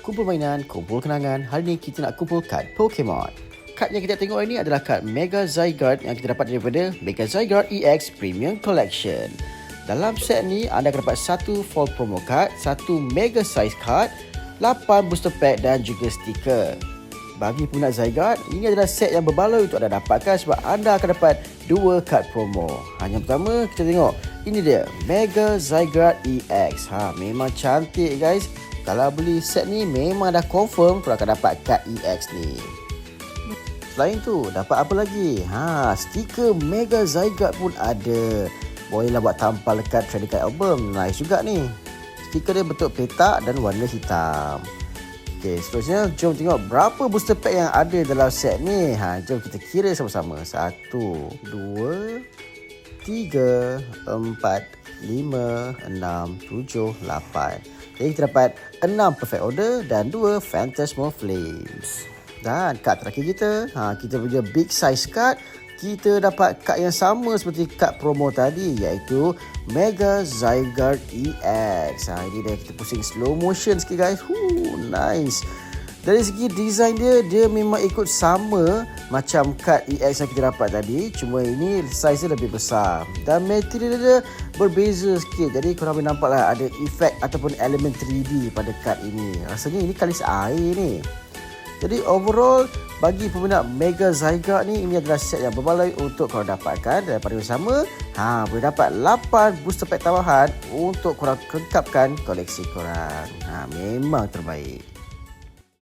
kumpul mainan, kumpul kenangan. Hari ini kita nak kumpul kad Pokemon. Kad yang kita tengok ini adalah kad Mega Zygarde yang kita dapat daripada Mega Zygarde EX Premium Collection. Dalam set ni anda akan dapat satu Fall Promo Card, satu Mega Size Card, 8 Booster Pack dan juga stiker. Bagi peminat Zygarde, ini adalah set yang berbaloi untuk anda dapatkan sebab anda akan dapat 2 kad promo. Yang pertama kita tengok, ini dia Mega Zygarde EX. Memang cantik guys. Kalau beli set ni memang dah confirm korang akan dapat kad EX ni. Selain tu, dapat apa lagi? Stiker Mega Zygarde pun ada. Bolehlah buat tampal dekat trading card album. Nice juga ni. Stiker dia bentuk petak dan warna hitam. Okey, seterusnya jom tengok berapa booster pack yang ada dalam set ni. Jom kita kira sama-sama. 1, 2, 3, 4, 5, 6, 7, 8. Jadi kita dapat 6 Perfect Order dan 2 Phantasmal Flames. Dan kad terakhir kita, kita punya Big Size Card. Kita dapat kad yang sama seperti kad promo tadi, iaitu Mega Zygarde EX. Ini dia, kita pusing slow motion sikit guys. Nice. Dari segi design dia memang ikut sama macam kad EX yang kita dapat tadi. Cuma ini size dia lebih besar. Dan material dia berbeza sikit. Jadi korang boleh nampak lah ada efek ataupun elemen 3D pada kad ini. Rasanya ini kalis air ni. Jadi overall, bagi peminat Mega Zygarde ni, ini adalah set yang berbaloi untuk korang dapatkan. Daripada yang sama, boleh dapat 8 booster pack tambahan untuk korang kelengkapkan koleksi korang. Memang terbaik.